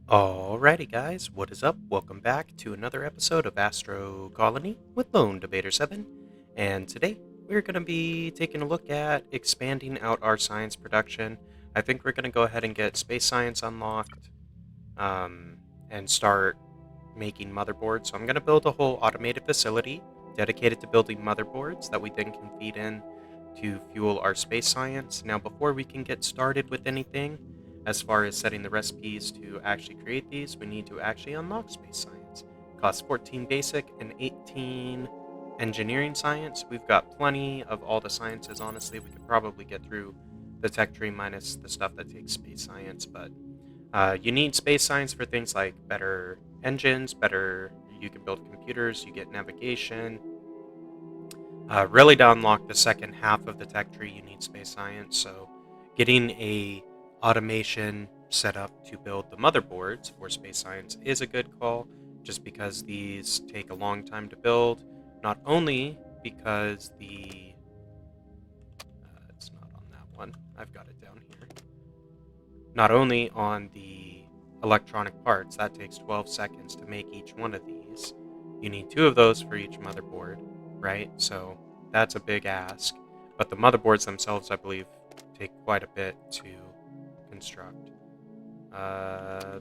Alrighty, guys, what is up? Welcome back to another episode of Astro Colony with Lone Debater 7. And today we're going to be taking a look at expanding out our science production. I think we're going to go ahead and get space science unlocked and start making motherboards. So I'm going to build a whole automated facility dedicated to building motherboards that we then can feed in to fuel our space science. Now, before we can get started with anything, as far as setting the recipes to actually create these, we need to actually unlock space science. It costs 14 basic and 18 engineering science. We've got plenty of all the sciences, honestly. We could probably get through the tech tree minus the stuff that takes space science, but you need space science for things like better engines, you can build computers, you get navigation. Really, to unlock the second half of the tech tree, you need space science. So, getting a automation set up to build the motherboards for space science is a good call, just because these take a long time to build. Not only because it's not on that one. I've got it down here. Not only on the electronic parts, that takes 12 seconds to make each one of these. You need 2 of those for each motherboard, right? So that's a big ask. But the motherboards themselves, I believe, take quite a bit to construct.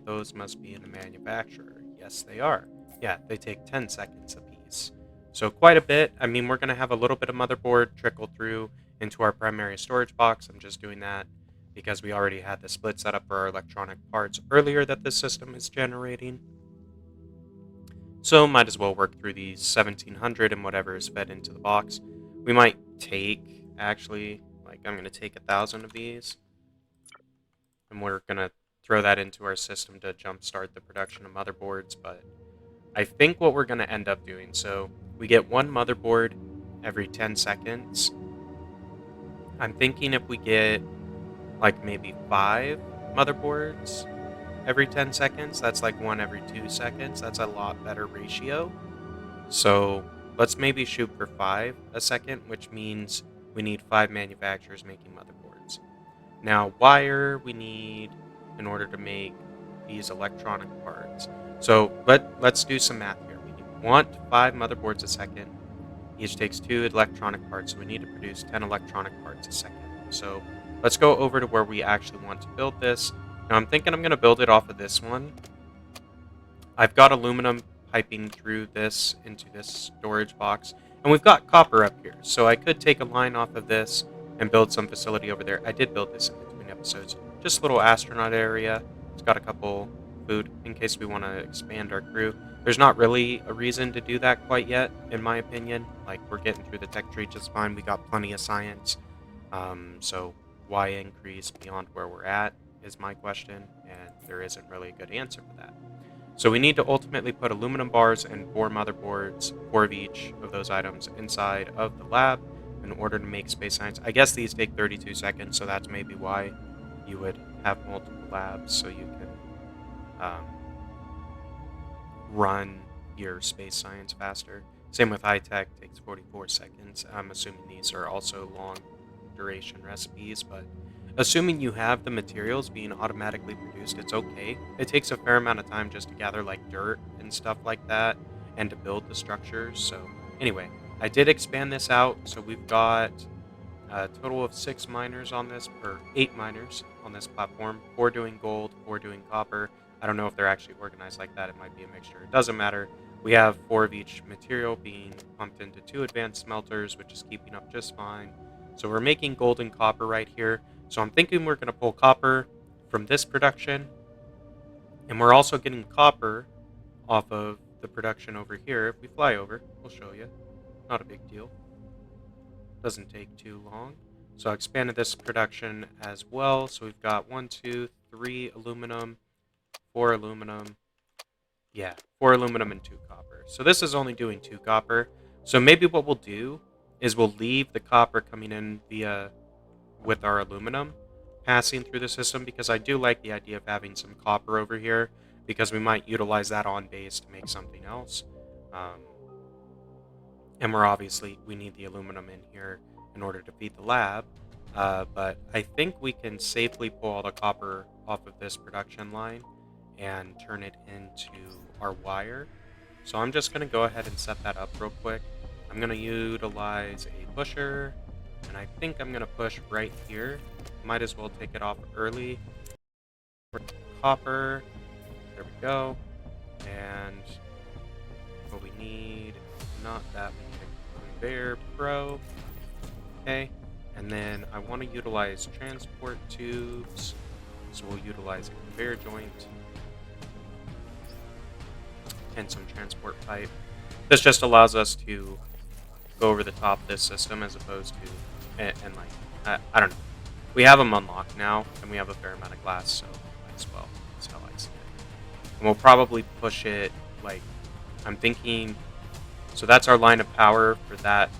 Those must be in the manufacturer. Yes, they are. Yeah, they take 10 seconds apiece. So quite a bit. I mean, we're going to have a little bit of motherboard trickle through into our primary storage box. I'm just doing that because we already had the split set up for our electronic parts earlier that this system is generating. So might as well work through these 1700 and whatever is fed into the box. We might take, actually, like I'm going to take 1,000 of these, and we're going to throw that into our system to jumpstart the production of motherboards. But I think what we're going to end up doing, so we get one motherboard every 10 seconds. I'm thinking if we get like maybe 5 motherboards every 10 seconds, that's like one every 2 seconds. That's a lot better ratio. So let's maybe shoot for 5 a second, which means we need 5 manufacturers making motherboards. Now, wire we need in order to make these electronic parts. So let's do some math here. We want 5 motherboards a second. Each takes 2 electronic parts, so we need to produce 10 electronic parts a second. So let's go over to where we actually want to build this. Now I'm thinking I'm going to build it off of this one. I've got aluminum piping through this into this storage box, and we've got copper up here. So I could take a line off of this and build some facility over there. I did build this in between episodes. Just a little astronaut area. It's got a couple food in case we want to expand our crew. There's not really a reason to do that quite yet, in my opinion. Like, we're getting through the tech tree just fine. We got plenty of science. So why increase beyond where we're at is my question, and there isn't really a good answer for that. So we need to ultimately put aluminum bars and 4 motherboards, 4 of each of those items, inside of the lab in order to make space science. I guess these take 32 seconds, so that's maybe why you would have multiple labs, so you can run your space science faster. Same with high tech, takes 44 seconds. I'm assuming these are also long duration recipes, but assuming you have the materials being automatically produced, it's okay. It takes a fair amount of time just to gather like dirt and stuff like that and to build the structures. So anyway, I did expand this out. So we've got a total of 6 miners on this, or 8 miners on this platform, 4 doing gold, 4 doing copper. I don't know if they're actually organized like that. It might be a mixture. It doesn't matter. We have 4 of each material being pumped into 2 advanced smelters, which is keeping up just fine. So we're making gold and copper right here. So I'm thinking we're going to pull copper from this production, and we're also getting copper off of the production over here. If we fly over, we'll show you. Not a big deal. Doesn't take too long. So I expanded this production as well. So we've got 1, 2, 3 aluminum, 4 aluminum. Yeah, 4 aluminum and 2 copper. So this is only doing 2 copper. So maybe what we'll do is we'll leave the copper coming in via with our aluminum passing through the system, because I do like the idea of having some copper over here, because we might utilize that on base to make something else. And we need the aluminum in here in order to feed the lab. But I think we can safely pull all the copper off of this production line and turn it into our wire. So I'm just going to go ahead and set that up real quick. I'm going to utilize a pusher, and I think I'm going to push right here. Might as well take it off early. Copper. There we go. And what we need, not that, we need a conveyor pro. Okay. And then I want to utilize transport tubes. So we'll utilize a conveyor joint and some transport pipe. This just allows us to go over the top of this system as opposed to, and like, I don't know. We have them unlocked now, and we have a fair amount of glass, so as well. That's how I see it. And we'll probably push it, like, I'm thinking, so that's our line of power for that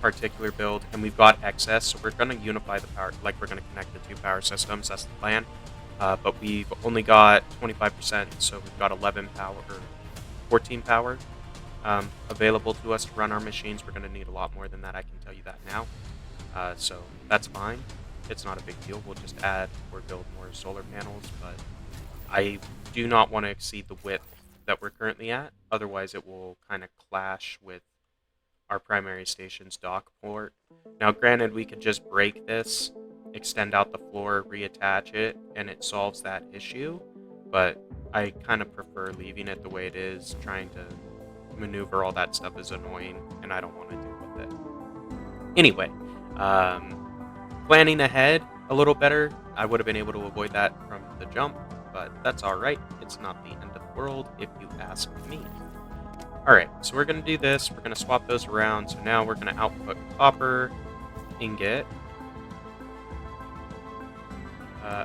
particular build, and we've got excess, so we're going to unify the power, like we're going to connect the two power systems, that's the plan. But we've only got 25%, so we've got 11 power, or 14 power available to us to run our machines. We're going to need a lot more than that, I can tell you that now. So that's fine. It's not a big deal. We'll just add or build more solar panels, but I do not want to exceed the width that we're currently at. Otherwise, it will kind of clash with our primary station's dock port. Now, granted, we could just break this, extend out the floor, reattach it, and it solves that issue, but I kind of prefer leaving it the way it is. Trying to maneuver all that stuff is annoying, and I don't want to deal with it. Anyway, planning ahead a little better, I would have been able to avoid that from the jump, but that's alright. It's not the end of the world, if you ask me. Alright, so we're going to do this. We're going to swap those around. So now we're going to output copper ingot.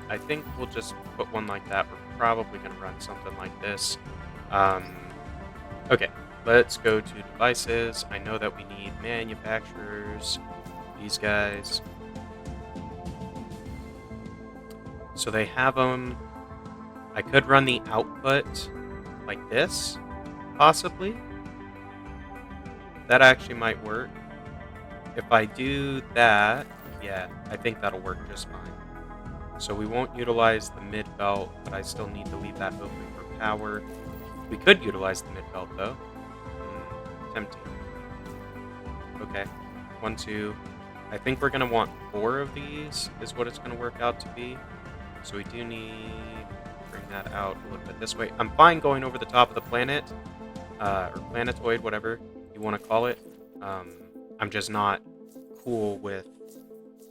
I think we'll just put one like that. We're probably going to run something like this. Okay, let's go to devices. I know that we need manufacturers, these guys. So they have them. I could run the output like this, possibly. That actually might work. If I do that, yeah, I think that'll work just fine. So we won't utilize the mid belt, but I still need to leave that open for power. We could utilize the mid belt though. Tempting. Okay, 1, 2. I think we're gonna want 4 of these is what it's gonna work out to be. So we do need to bring that out a little bit this way. I'm fine going over the top of the planet, or planetoid, whatever you want to call it. I'm just not cool with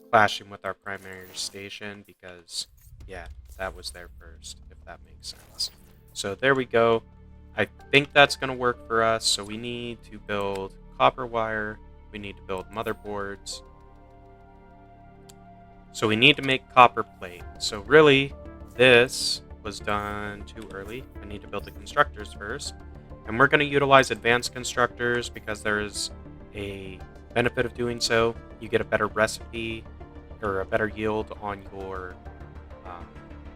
clashing with our primary station because, yeah, that was there first, if that makes sense. So there we go. I think that's going to work for us. So we need to build copper wire. We need to build motherboards. So we need to make copper plate. So really, this was done too early. I need to build the constructors first. And we're going to utilize advanced constructors because there's a benefit of doing so. You get a better recipe or a better yield on your,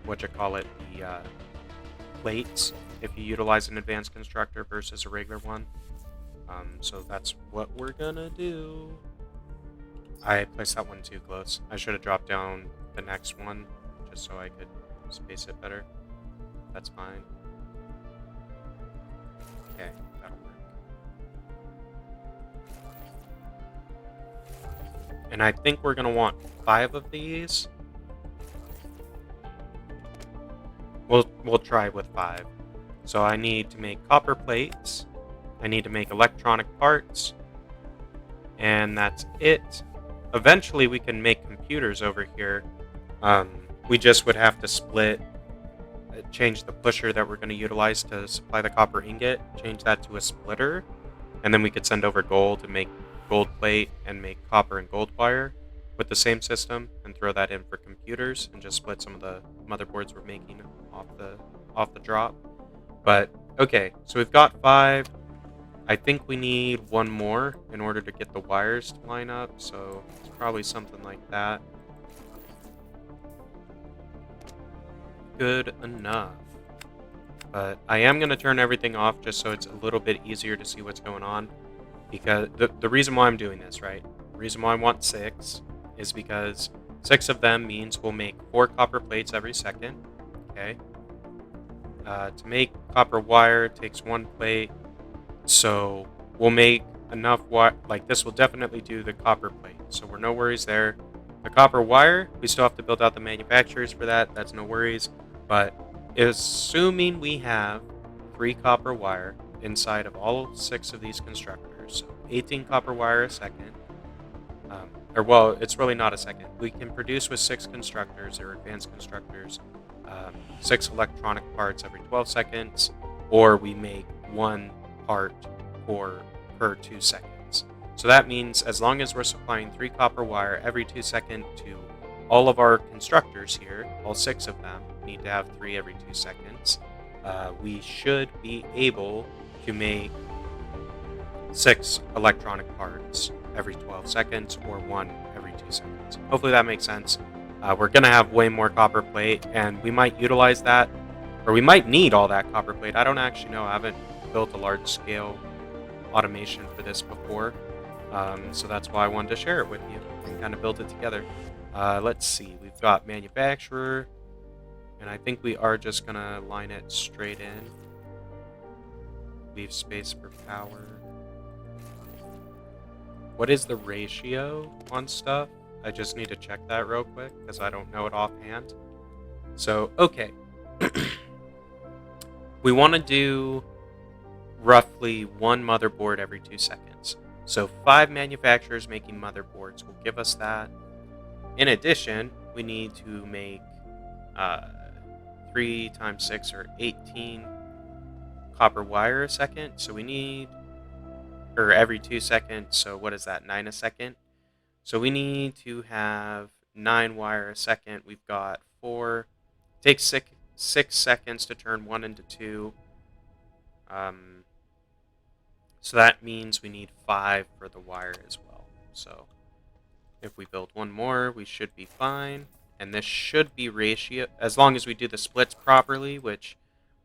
the plates if you utilize an advanced constructor versus a regular one. So that's what we're going to do. I placed that one too close. I should have dropped down the next one just so I could space it better. That's fine. Okay, that'll work. And I think we're going to want 5 of these. We'll try with 5. So I need to make copper plates. I need to make electronic parts. And that's it. Eventually we can make computers over here. We just would have to split, change the pusher that we're going to utilize to supply the copper ingot, change that to a splitter, and then we could send over gold and make gold plate and make copper and gold wire with the same system and throw that in for computers and just split some of the motherboards we're making off the drop. But okay, so we've got 5. I think we need 1 more in order to get the wires to line up, so it's probably something like that. Good enough. But I am going to turn everything off just so it's a little bit easier to see what's going on. Because the reason why I'm doing this, right? The reason why I want 6 is because 6 of them means we'll make 4 copper plates every second. Okay. To make copper wire takes 1 plate, so we'll make enough wire. Like, this will definitely do the copper plate, so we're no worries there. The copper wire, we still have to build out the manufacturers for that. That's no worries. But assuming we have 3 copper wire inside of all 6 of these constructors, so 18 copper wire a second. Or, well, it's really not a second. We can produce with 6 constructors or advanced constructors 6 electronic parts every 12 seconds, or we make 1 part per 2 seconds. So that means as long as we're supplying 3 copper wire every 2 seconds to all of our constructors here, all 6 of them need to have 3 every 2 seconds, we should be able to make 6 electronic parts every 12 seconds or 1 every 2 seconds. Hopefully that makes sense. We're going to have way more copper plate, and we might utilize that, or we might need all that copper plate. I don't actually know. I haven't built a large-scale automation for this before, so that's why I wanted to share it with you and kind of build it together. Let's see. We've got manufacturer, and I think we are just going to line it straight in. Leave space for power. What is the ratio on stuff? I just need to check that real quick because I don't know it offhand. So, okay. We want to do roughly 1 motherboard every 2 seconds. So 5 manufacturers making motherboards will give us that. In addition, we need to make 3 times 6 or 18 copper wire a second. So we need, or every 2 seconds. So what is that, 9 a second? So we need to have 9 wire a second. We've got 4. It takes 6 seconds to turn 1 into 2. So that means we need 5 for the wire as well. So if we build 1 more, we should be fine. And this should be ratio, as long as we do the splits properly, which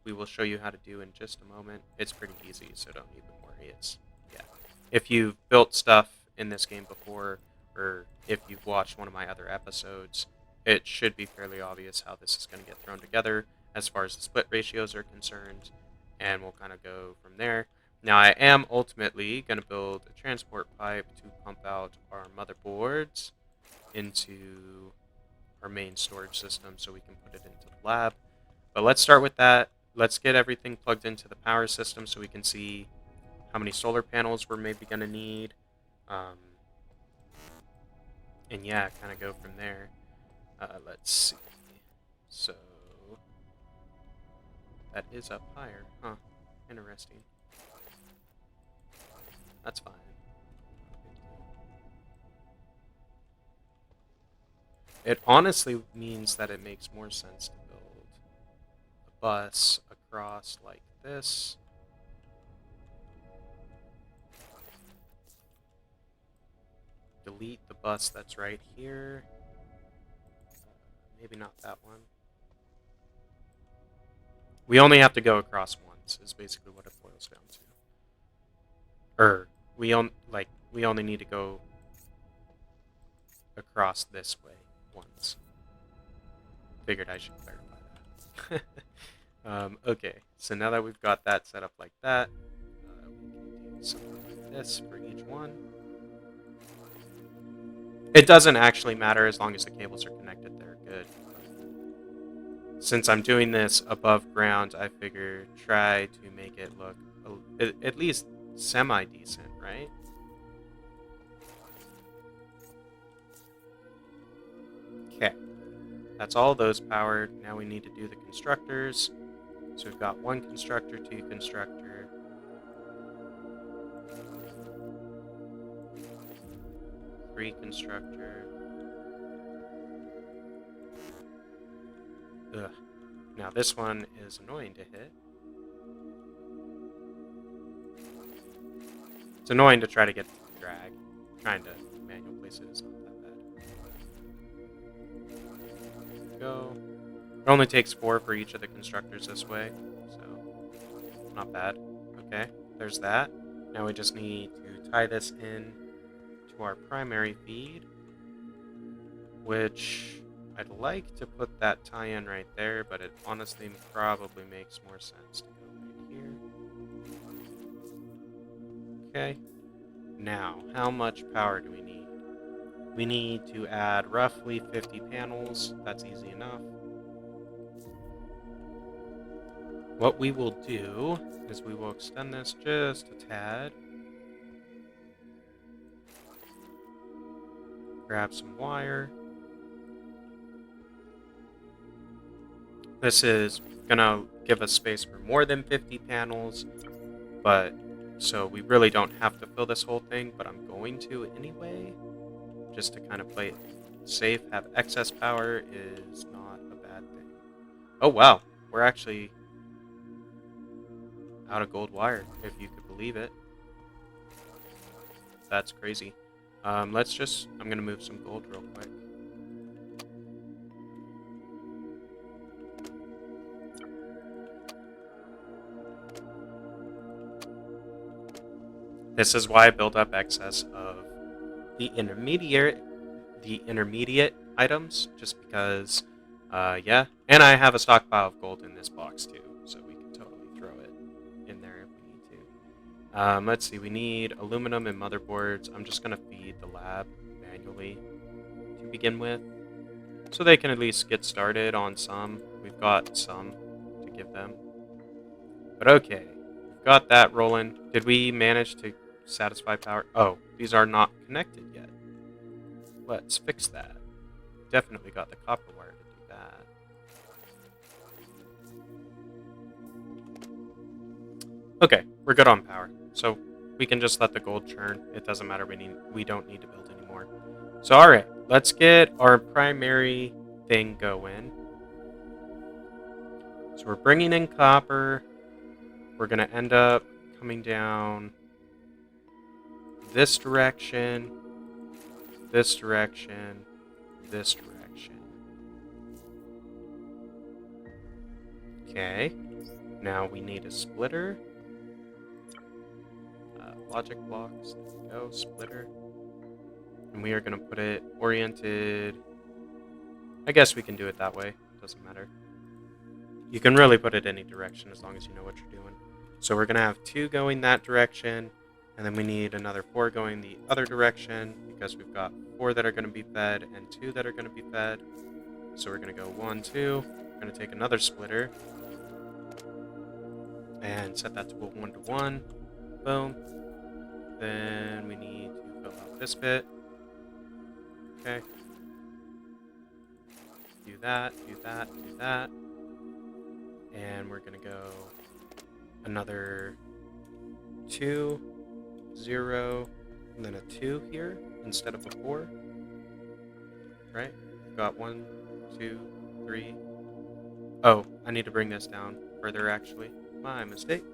we will show you how to do in just a moment. It's pretty easy, so don't even worry. Yeah. If you've built stuff in this game before, or if you've watched one of my other episodes, it should be fairly obvious how this is going to get thrown together as far as the split ratios are concerned, and we'll kind of go from there. Now, I am ultimately going to build a transport pipe to pump out our motherboards into our main storage system so we can put it into the lab. But let's start with that. Let's get everything plugged into the power system so we can see how many solar panels we're maybe going to need. And yeah, kind of go from there. Let's see. So that is up higher. Huh. Interesting. That's fine. It honestly means that it makes more sense to build a bus across like this. Delete the bus that's right here. Maybe not that one. We only have to go across once, is basically what it boils down to. We only need to go across this way once. Figured I should clarify that. Okay, so now that we've got that set up like that, we can do something like this for each one. It doesn't actually matter as long as the cables are connected, they're good. Since I'm doing this above ground, I figure try to make it look at least semi-decent, right? Okay, that's all those powered. Now we need to do the constructors. So we've got 1 constructor, 2 constructor. 3 constructor. Ugh. Now this one is annoying to hit. It's annoying to try to get the drag. Trying to manual place it is not that bad. There we go. It only takes 4 for each of the constructors this way, so not bad. Okay, there's that. Now we just need to tie this in to our primary feed, which I'd like to put that tie-in right there, but it honestly probably makes more sense to go right here. Okay. Now, how much power do we need? We need to add roughly 50 panels. That's easy enough. What we will do is we will extend this just a tad. Grab some wire. This is gonna give us space for more than 50 panels, but so we really don't have to fill this whole thing, but I'm going to anyway, just to kind of play it safe. Have excess power is not a bad thing. Oh wow, we're actually out of gold wire, if you could believe it. That's crazy. I'm gonna move some gold real quick. This is why I build up excess of the intermediate items, just because, yeah. And I have a stockpile of gold in this box too, so we can totally throw it in there if we need to. Let's see, we need aluminum and motherboards. I'm just gonna feed the lab manually to begin with, so they can at least get started on some. We've got some to give them. But okay, we've got that rolling. Did we manage to satisfy power? Oh, these are not connected yet. Let's fix that. Definitely got the copper wire to do that. Okay, we're good on power. So we can just let the gold churn. It doesn't matter, we don't need to build anymore. So alright, let's get our primary thing going. So we're bringing in copper. We're going to end up coming down this direction, this direction, this direction. Okay, now we need a splitter. Logic blocks, there we go, splitter. And we are going to put it oriented. I guess we can do it that way, doesn't matter. You can really put it any direction as long as you know what you're doing. So we're going to have 2 going that direction, and then we need another 4 going the other direction, because we've got 4 that are going to be fed and 2 that are going to be fed. So we're going to go 1, 2. We're going to take another splitter and set that to a 1 to 1. Boom. Then we need to fill out this bit. Okay. Do that, do that, do that. And we're going to go another 2, 0, and then a 2 here instead of a 4. Right? Got 1, 2, 3. Oh, I need to bring this down further actually. My mistake.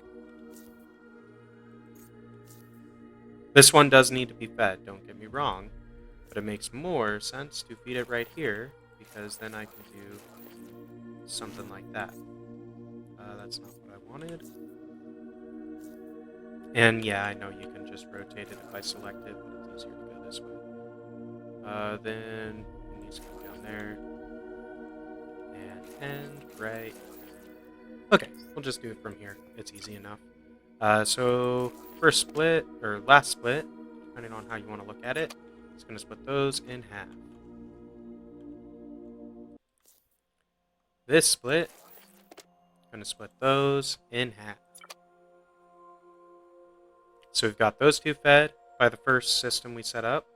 This one does need to be fed, don't get me wrong, but it makes more sense to feed it right here, because then I can do something like that. That's not what I wanted. And yeah, I know you can just rotate it if I select it, but it's easier to go this way. Then it needs to come down there. And end right. Okay, we'll just do it from here. It's easy enough. So first split, or last split, depending on how you want to look at it, it's going to split those in half. This split, going to split those in half. So we've got those 2 fed by the first system we set up.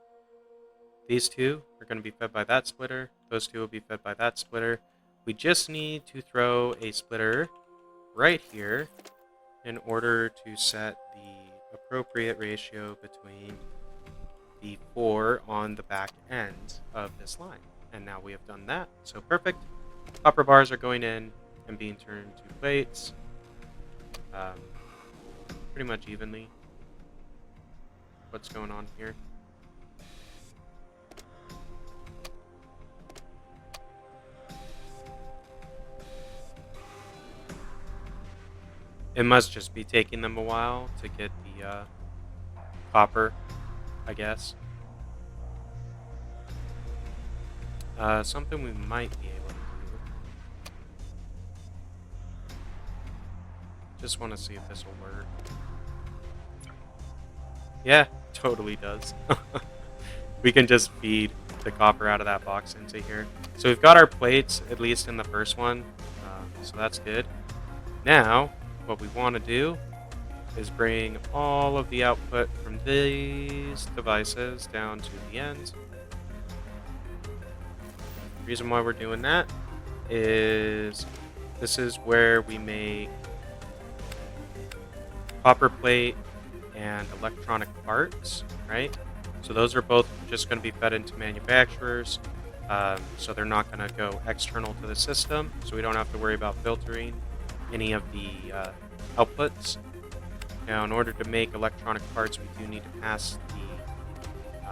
These 2 are going to be fed by that splitter. Those 2 will be fed by that splitter. We just need to throw a splitter right here in order to set the appropriate ratio between the 4 on the back end of this line. And now we have done that. So perfect. Copper bars are going in and being turned to plates pretty much evenly. What's going on here? It must just be taking them a while to get the copper, I guess. Something we might be able to do. Just want to see if this will work. Yeah, totally does. We can just feed the copper out of that box into here. So we've got our plates, at least in the first one. So that's good. Now, what we want to do is bring all of the output from these devices down to the end. The reason why we're doing that is this is where we make copper plate and electronic parts, right? So those are both just going to be fed into manufacturers. So they're not going to go external to the system. So we don't have to worry about filtering any of the outputs. Now, in order to make electronic parts, we do need to pass the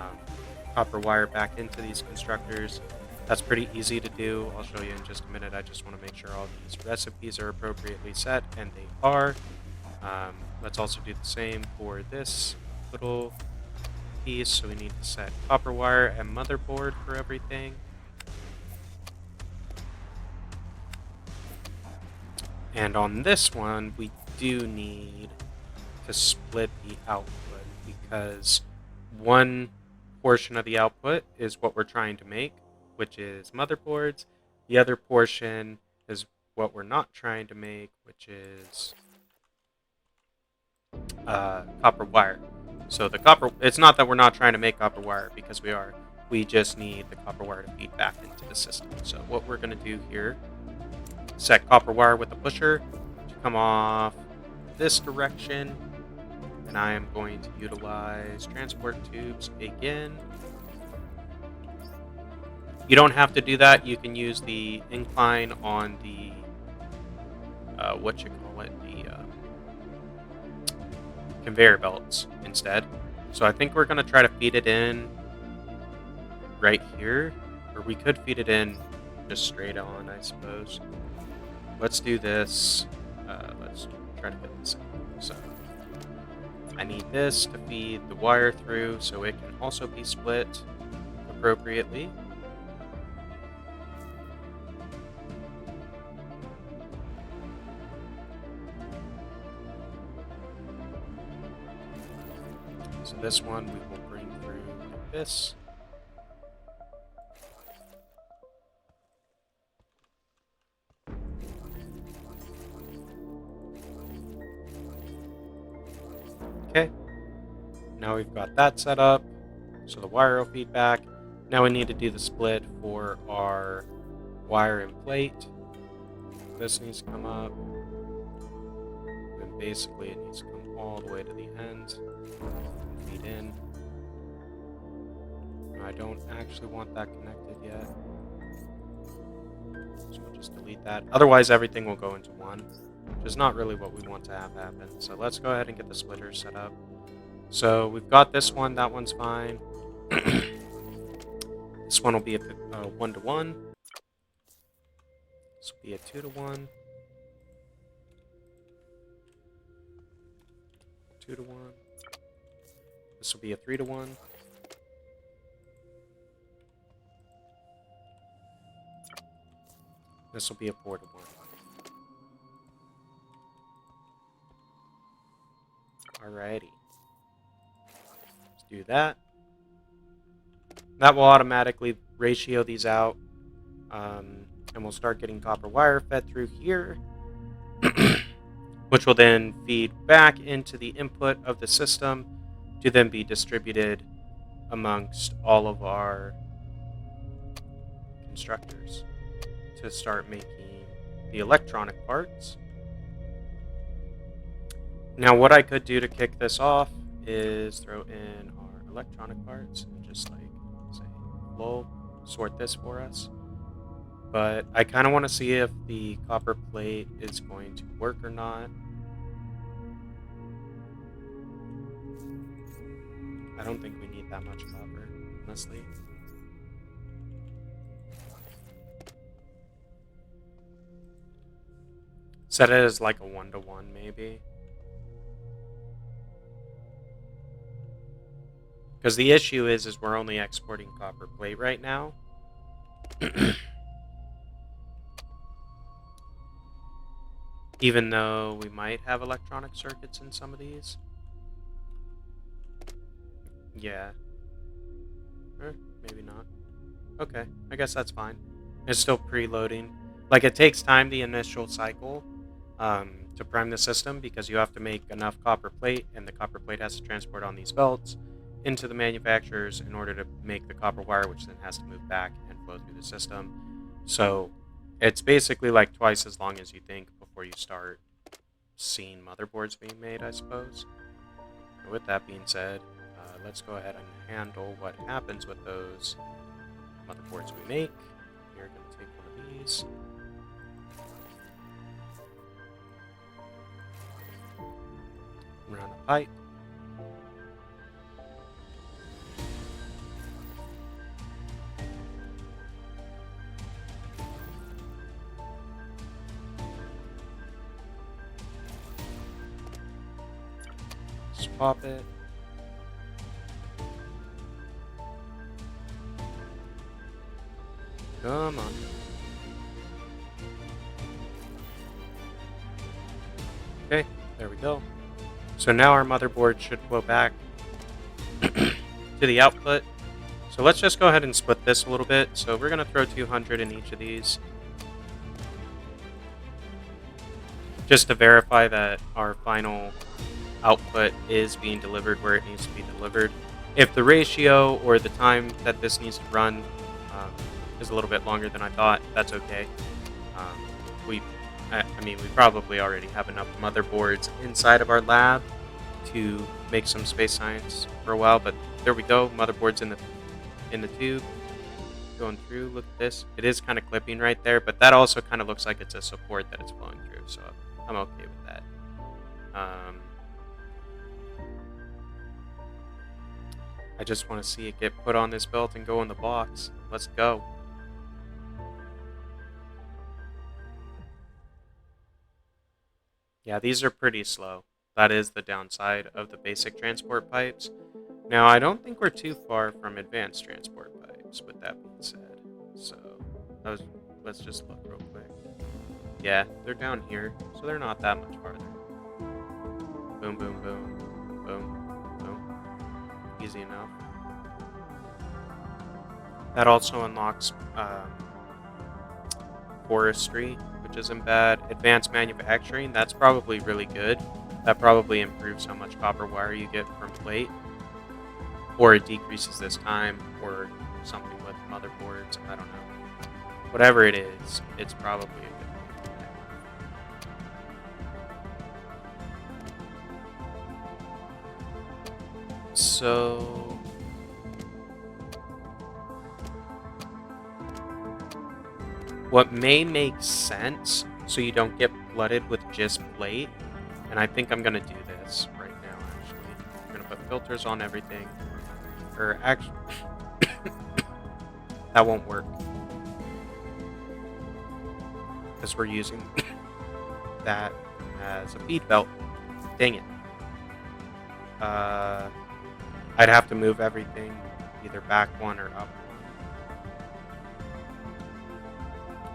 copper wire back into these constructors. That's pretty easy to do. I'll show you in just a minute. I just want to make sure all these recipes are appropriately set, and they are. Let's also do the same for this little piece. So we need to set copper wire and motherboard for everything. And on this one, we do need to split the output because one portion of the output is what we're trying to make, which is motherboards. The other portion is what we're not trying to make, which is copper wire. So the copper, it's not that we're not trying to make copper wire, because we are. We just need the copper wire to feed back into the system. So what we're going to do here, set copper wire with the pusher to come off this direction. And I am going to utilize transport tubes again. You don't have to do that. You can use the incline on the, conveyor belts instead. So I think we're going to try to feed it in right here. Or we could feed it in just straight on, I suppose. Let's do this. Let's try to get this in. So I need this to feed the wire through so it can also be split appropriately. So this one we will bring through like this. Okay. Now we've got that set up. So the wire will feed back. Now we need to do the split for our wire and plate. This needs to come up. And basically it needs to come all the way to the end. Feed in. I don't actually want that connected yet. So we'll just delete that. Otherwise everything will go into one, which is not really what we want to have happen. So let's go ahead and get the splitters set up. So we've got this one, that one's fine. This one will be a 1-to-1. This will be a 2-to-1. 2-to-1. This will be a 3-to-1. This will be a 4-to-1. Alrighty. Let's do that. That will automatically ratio these out. And we'll start getting copper wire fed through here. Which will then feed back into the input of the system to then be distributed amongst all of our constructors to start making the electronic parts. Now what I could do to kick this off is throw in our electronic parts and just like say lol, sort this for us. But I kind of want to see if the copper plate is going to work or not. I don't think we need that much copper, honestly. Set it as like a 1-to-1 maybe. Because the issue is we're only exporting copper plate right now. Even though we might have electronic circuits in some of these. Yeah. Or maybe not. Okay, I guess that's fine. It's still preloading. Like, it takes time, the initial cycle, to prime the system, because you have to make enough copper plate, and the copper plate has to transport on these belts into the manufacturers in order to make the copper wire, which then has to move back and flow through the system. So it's basically like twice as long as you think before you start seeing motherboards being made, I suppose. And with that being said, let's go ahead and handle what happens with those motherboards we make. You're going to take one of these. Run a pipe. Swap it. Come on. Okay, there we go. So now our motherboard should flow back to the output. So let's just go ahead and split this a little bit. So we're going to throw 200 in each of these, just to verify that our final output is being delivered where it needs to be delivered. If the ratio or the time that this needs to run is a little bit longer than I thought, that's okay. I mean, we probably already have enough motherboards inside of our lab to make some space science for a while, but there we go. Motherboards in the tube going through. Look at this. It is kind of clipping right there, but that also kind of looks like it's a support that it's flowing through, so I'm okay with that. I just want to see it get put on this belt and go in the box. Let's go. Yeah, these are pretty slow. That is the downside of the basic transport pipes. Now, I don't think we're too far from advanced transport pipes, with that being said. So, let's just look real quick. Yeah, they're down here, so they're not that much farther. Boom, boom, boom. Boom, boom. Easy enough. That also unlocks forestry, which isn't bad. Advanced manufacturing, that's probably really good. That probably improves how much copper wire you get from plate. Or it decreases this time, or something with motherboards, I don't know. Whatever it is, it's probably a good thing. So what may make sense, so you don't get flooded with just plate, and I think I'm going to do this right now, actually. I'm going to put filters on everything. Or actually, that won't work, because we're using that as a feed belt. Dang it. I'd have to move everything either back one or up.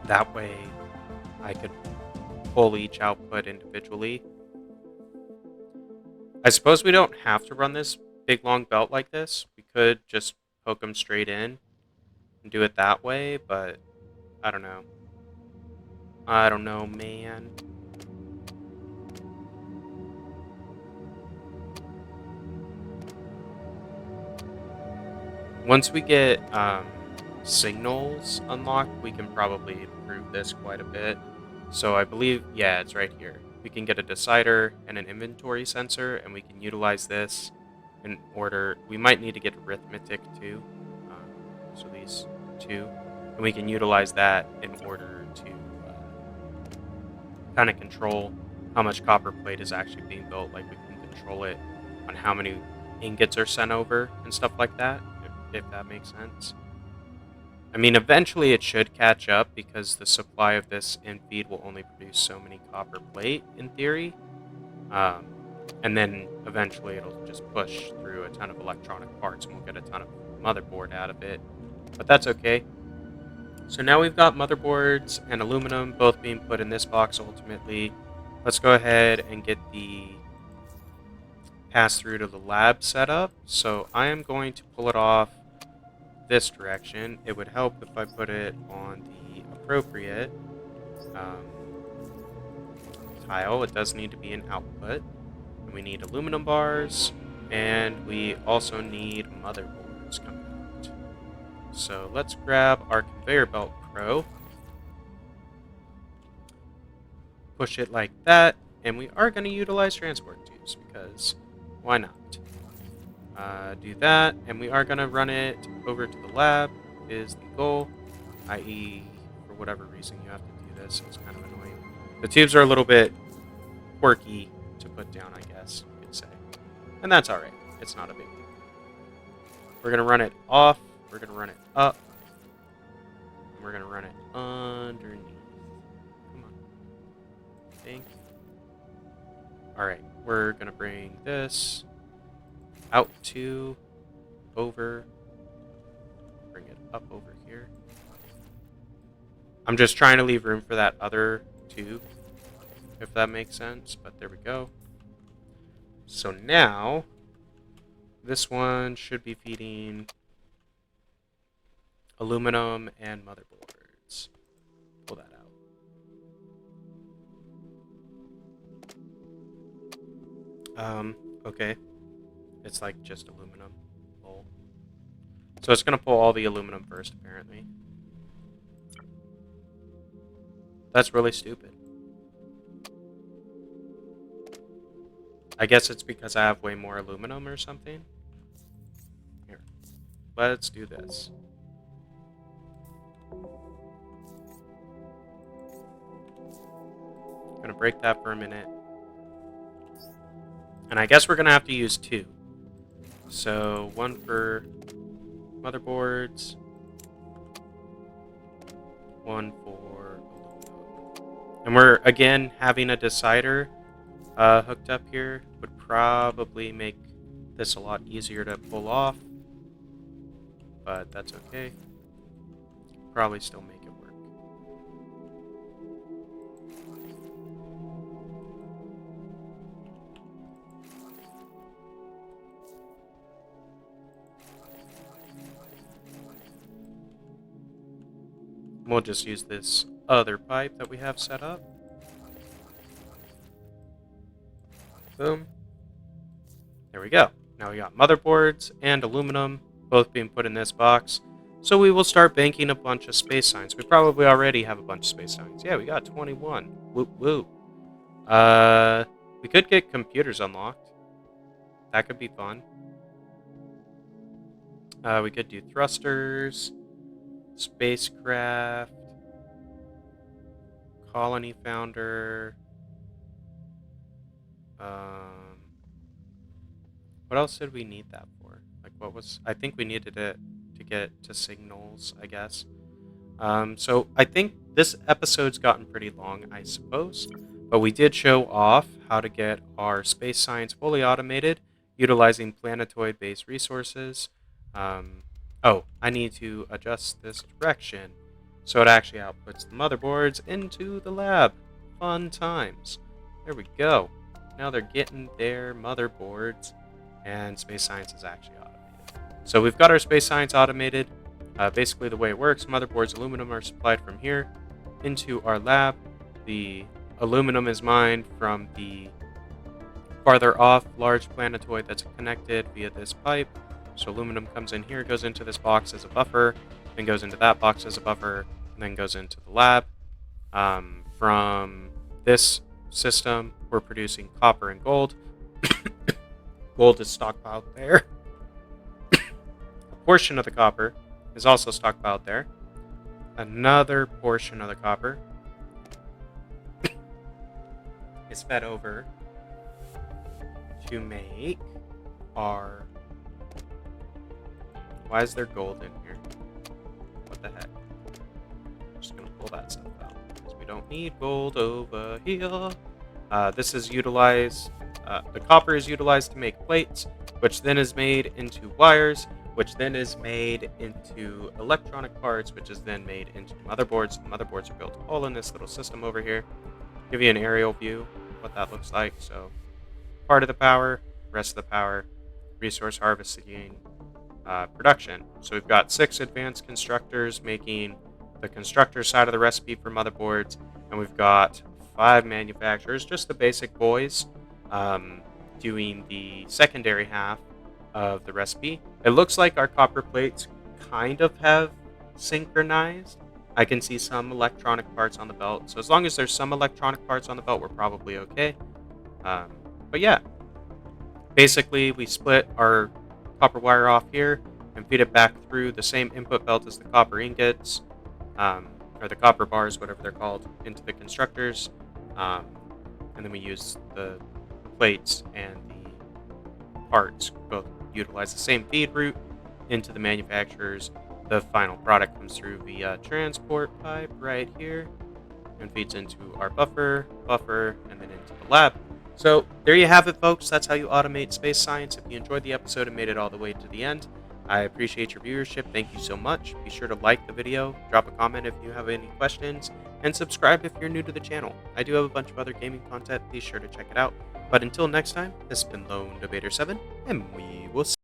That way I could pull each output individually. I suppose we don't have to run this big long belt like this. We could just poke them straight in and do it that way, but I don't know. I don't know, man. Once we get signals unlocked, we can probably improve this quite a bit. So I believe, yeah, it's right here. We can get a decider and an inventory sensor, and we can utilize this in order. We might need to get arithmetic too. So these two, and we can utilize that in order to kind of control how much copper plate is actually being built. Like, we can control it on how many ingots are sent over and stuff like that, if that makes sense. I mean, eventually it should catch up, because the supply of this in feed will only produce so many copper plate, in theory. And then eventually it'll just push through a ton of electronic parts, and we'll get a ton of motherboard out of it. But that's okay. So now we've got motherboards and aluminum both being put in this box ultimately. Let's go ahead and get the pass through to the lab set up. So I am going to pull it off this direction. It would help if I put it on the appropriate tile. It does need to be an output. And we need aluminum bars, and we also need motherboards coming out. So let's grab our conveyor belt pro, push it like that, and we are going to utilize transport tubes because why not? Do that, and we are going to run it over to the lab is the goal, i.e. for whatever reason you have to do this. It's kind of annoying. The tubes are a little bit quirky to put down, I guess you could say. And that's alright. It's not a big deal. We're going to run it off. We're going to run it up. And we're going to run it underneath. Come on. Thank you. Alright. We're going to bring this out to over. Bring it up over here. I'm just trying to leave room for that other tube, if that makes sense, but there we go. So now, this one should be feeding aluminum and motherboards. Pull that out. Okay. It's like just aluminum. Lol. So it's going to pull all the aluminum first, apparently. That's really stupid. I guess it's because I have way more aluminum or something. Here. Let's do this. Gonna break that for a minute. And I guess we're gonna have to use two. So one for motherboards, one for aluminum. And we're again having a decider hooked up here would probably make this a lot easier to pull off, but that's okay. Probably still make it work. We'll just use this other pipe that we have set up. Boom. There we go. Now we got motherboards and aluminum both being put in this box. So we will start banking a bunch of space signs. We probably already have a bunch of space signs. Yeah, we got 21. Woo woo. We could get computers unlocked. That could be fun. We could do thrusters, spacecraft, colony founder. What else did we need that for? Like, what was... I think we needed it to get to signals, I guess. So I think this episode's gotten pretty long, I suppose. But we did show off how to get our space science fully automated, utilizing planetoid-based resources. Oh, I need to adjust this direction so it actually outputs the motherboards into the lab. Fun times. There we go. Now they're getting their motherboards, and space science is actually automated. So we've got our space science automated. Basically the way it works, motherboards, aluminum are supplied from here into our lab. The aluminum is mined from the farther off large planetoid that's connected via this pipe. So aluminum comes in here, goes into this box as a buffer, then goes into that box as a buffer, and then goes into the lab. From this system, we're producing copper and gold. Gold is stockpiled there. A portion of the copper is also stockpiled there. Another portion of the copper is fed over to make our... Why is there gold in here? What the heck? I'm just going to pull that stuff out because we don't need gold over here. This is utilized... the copper is utilized to make plates, which then is made into wires, which then is made into electronic parts, which is then made into motherboards. The motherboards are built all in this little system over here. Give you an aerial view of what that looks like. So part of the power, rest of the power, resource harvesting, production. So we've got 6 advanced constructors making the constructor side of the recipe for motherboards, and we've got 5 manufacturers, just the basic boys, doing the secondary half of the recipe. It looks like our copper plates kind of have synchronized. I can see some electronic parts on the belt, so as long as there's some electronic parts on the belt, we're probably okay. But yeah, basically we split our copper wire off here and feed it back through the same input belt as the copper ingots, or the copper bars, whatever they're called, into the constructors. And then we use the plates and the parts both utilize the same feed route into the manufacturers. The final product comes through via transport pipe right here and feeds into our buffer, and then into the lab. So there you have it, folks. That's how you automate space science. If you enjoyed the episode and made it all the way to the end, I appreciate your viewership. Thank you so much. Be sure to like the video, drop a comment if you have any questions, and subscribe if you're new to the channel. I do have a bunch of other gaming content. Be sure to check it out. But until next time, this has been Lone Debater 7, and we will see you.